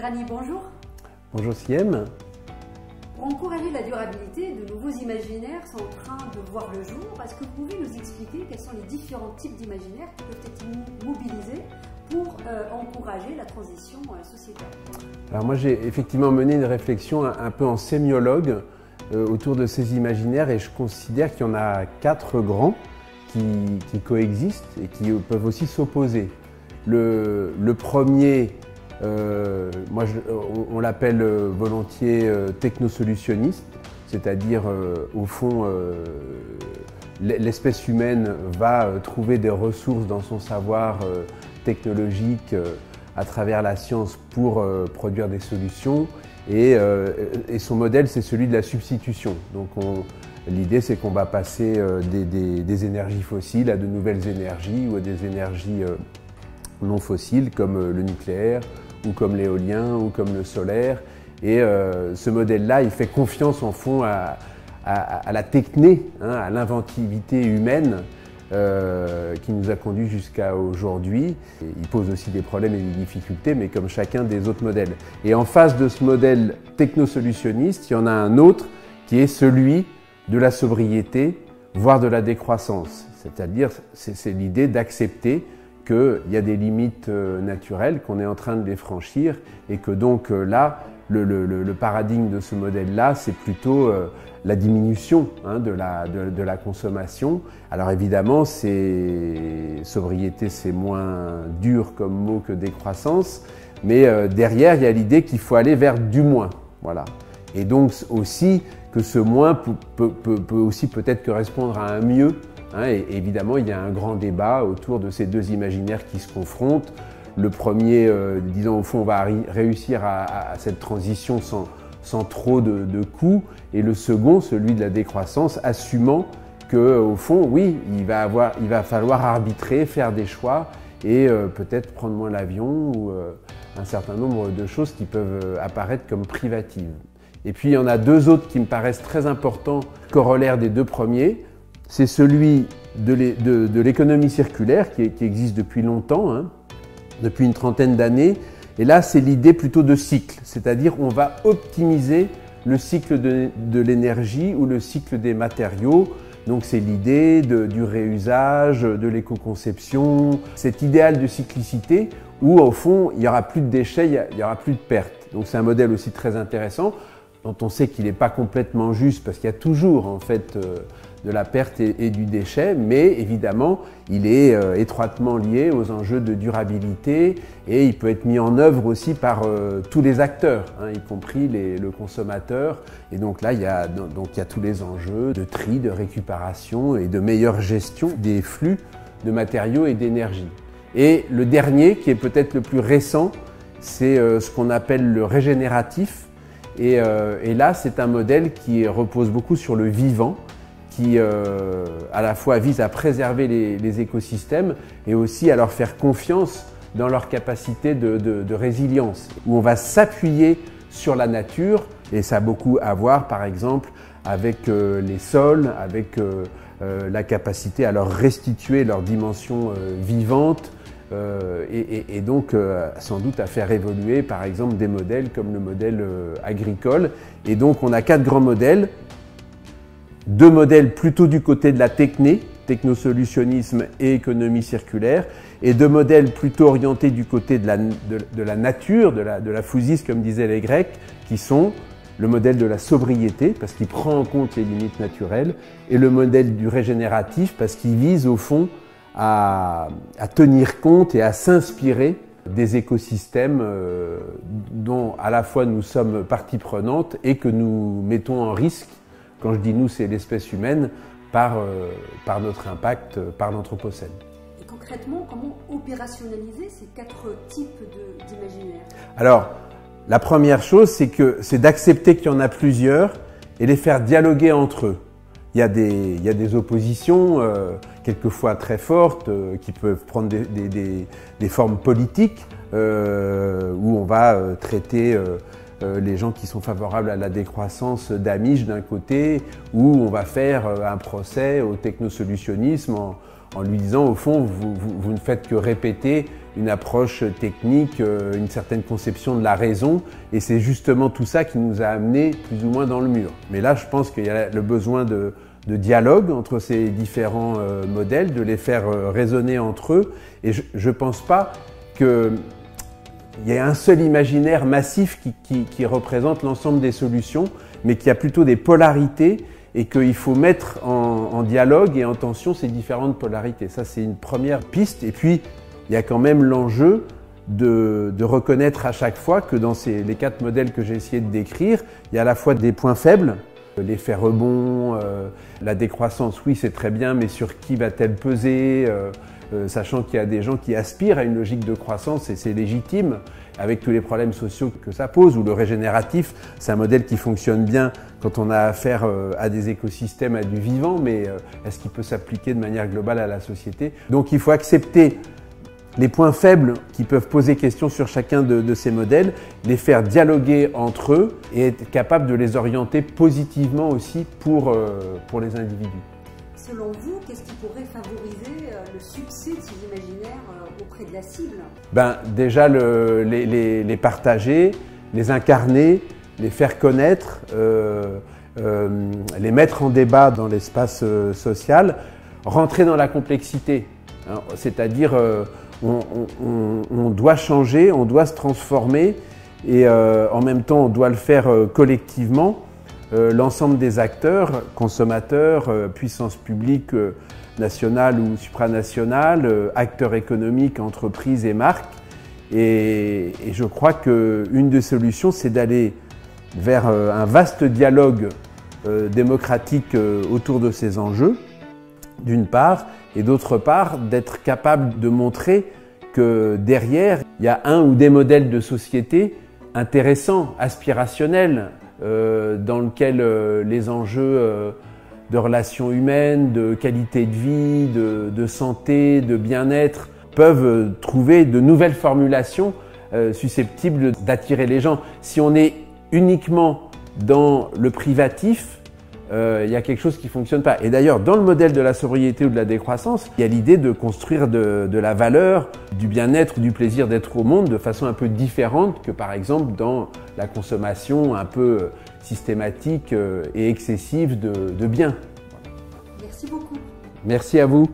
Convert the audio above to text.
Grani, bonjour. Bonjour Siem. Pour encourager la durabilité, de nouveaux imaginaires sont en train de voir le jour. Est-ce que vous pouvez nous expliquer quels sont les différents types d'imaginaires qui peuvent être mobilisés pour encourager la transition sociétale? Alors moi j'ai effectivement mené une réflexion un peu en sémiologue autour de ces imaginaires et je considère qu'il y en a 4 grands qui coexistent et qui peuvent aussi s'opposer. Le premier, on l'appelle volontiers technosolutionniste, c'est-à-dire au fond l'espèce humaine va trouver des ressources dans son savoir technologique à travers la science pour produire des solutions et son modèle c'est celui de la substitution. Donc l'idée c'est qu'on va passer des énergies fossiles à de nouvelles énergies ou à des énergies non fossiles comme le nucléaire ou comme l'éolien ou comme le solaire. Et ce modèle-là, il fait confiance en fond à la techné, à l'inventivité humaine qui nous a conduits jusqu'à aujourd'hui. Il pose aussi des problèmes et des difficultés, mais comme chacun des autres modèles. Et en face de ce modèle technosolutionniste, il y en a un autre qui est celui de la sobriété, voire de la décroissance. C'est-à-dire, c'est l'idée d'accepter qu'il y a des limites naturelles, qu'on est en train de les franchir et que donc là, le paradigme de ce modèle-là, c'est plutôt la diminution de la consommation. Alors évidemment, sobriété, c'est moins dur comme mot que décroissance, mais derrière, il y a l'idée qu'il faut aller vers du moins. Voilà. Et donc aussi que ce moins peut aussi peut-être correspondre à un mieux. Et évidemment, il y a un grand débat autour de ces deux imaginaires qui se confrontent. Le premier, disons au fond, on va réussir à cette transition sans trop de coûts. Et le second, celui de la décroissance, assumant qu'au fond, oui, il va falloir arbitrer, faire des choix et peut-être prendre moins l'avion ou un certain nombre de choses qui peuvent apparaître comme privatives. Et puis, il y en a 2 autres qui me paraissent très importants, corollaires des 2 premiers. C'est celui de l'économie circulaire qui existe depuis longtemps, depuis une trentaine d'années. Et là, c'est l'idée plutôt de cycle, c'est-à-dire on va optimiser le cycle de l'énergie ou le cycle des matériaux. Donc c'est l'idée du réusage, de l'éco-conception, cet idéal de cyclicité où au fond, il n'y aura plus de déchets, il n'y aura plus de pertes. Donc c'est un modèle aussi très intéressant dont on sait qu'il n'est pas complètement juste parce qu'il y a toujours en fait de la perte et du déchet, mais évidemment il est étroitement lié aux enjeux de durabilité et il peut être mis en œuvre aussi par tous les acteurs, y compris le consommateur. Et donc là il y a tous les enjeux de tri, de récupération et de meilleure gestion des flux de matériaux et d'énergie. Et le dernier, qui est peut-être le plus récent, c'est ce qu'on appelle le régénératif. Et là, c'est un modèle qui repose beaucoup sur le vivant, qui à la fois vise à préserver les écosystèmes et aussi à leur faire confiance dans leur capacité de résilience, où on va s'appuyer sur la nature, et ça a beaucoup à voir par exemple avec les sols, avec la capacité à leur restituer leur dimension vivante, et donc sans doute à faire évoluer par exemple des modèles comme le modèle agricole. Et donc on a 4 grands modèles, 2 modèles plutôt du côté de la technosolutionnisme et économie circulaire, et 2 modèles plutôt orientés du côté de la nature, de la physis comme disaient les Grecs, qui sont le modèle de la sobriété parce qu'il prend en compte les limites naturelles, et le modèle du régénératif parce qu'il vise au fond à tenir compte et à s'inspirer des écosystèmes dont à la fois nous sommes partie prenante et que nous mettons en risque. Quand je dis nous, c'est l'espèce humaine par notre impact, par l'anthropocène. Et concrètement, comment opérationnaliser ces 4 types d'imaginaires? Alors, la première chose, c'est d'accepter qu'il y en a plusieurs et les faire dialoguer entre eux. Il y a des oppositions, quelquefois très fortes, qui peuvent prendre des formes politiques, où on va traiter les gens qui sont favorables à la décroissance d'Amish d'un côté, où on va faire un procès au technosolutionnisme en lui disant au fond vous ne faites que répéter une approche technique, une certaine conception de la raison, et c'est justement tout ça qui nous a amenés plus ou moins dans le mur. Mais là, je pense qu'il y a le besoin de dialogue entre ces différents modèles, de les faire résonner entre eux, et je ne pense pas qu'il y ait un seul imaginaire massif qui représente l'ensemble des solutions, mais qu'il y a plutôt des polarités et qu'il faut mettre en dialogue et en tension ces différentes polarités. Ça, c'est une première piste. Et puis, il y a quand même l'enjeu de reconnaître à chaque fois que dans les 4 modèles que j'ai essayé de décrire, il y a à la fois des points faibles, l'effet rebond, la décroissance, oui, c'est très bien, mais sur qui va-t-elle peser, sachant qu'il y a des gens qui aspirent à une logique de croissance et c'est légitime, avec tous les problèmes sociaux que ça pose, ou le régénératif, c'est un modèle qui fonctionne bien quand on a affaire à des écosystèmes, à du vivant, mais est-ce qu'il peut s'appliquer de manière globale à la société? Donc il faut accepter les points faibles qui peuvent poser question sur chacun de ces modèles, les faire dialoguer entre eux et être capable de les orienter positivement aussi pour les individus. Selon vous, qu'est-ce qui pourrait favoriser le succès de ces imaginaires auprès de la cible? Déjà, les partager, les incarner, les faire connaître, les mettre en débat dans l'espace social, rentrer dans la complexité, hein, c'est-à-dire on doit changer, on doit se transformer et en même temps on doit le faire collectivement. L'ensemble des acteurs, consommateurs, puissance publique nationale ou supranationale, acteurs économiques, entreprises et marques. Et je crois qu'une des solutions, c'est d'aller vers un vaste dialogue démocratique autour de ces enjeux, d'une part, et d'autre part, d'être capable de montrer que derrière, il y a un ou des modèles de société intéressants, aspirationnels, dans lequel les enjeux de relations humaines, de qualité de vie, de santé, de bien-être peuvent trouver de nouvelles formulations susceptibles d'attirer les gens. Si on est uniquement dans le privatif, il y a quelque chose qui ne fonctionne pas. Et d'ailleurs, dans le modèle de la sobriété ou de la décroissance, il y a l'idée de construire de la valeur, du bien-être, du plaisir d'être au monde de façon un peu différente que par exemple dans la consommation un peu systématique et excessive de biens. Merci beaucoup. Merci à vous.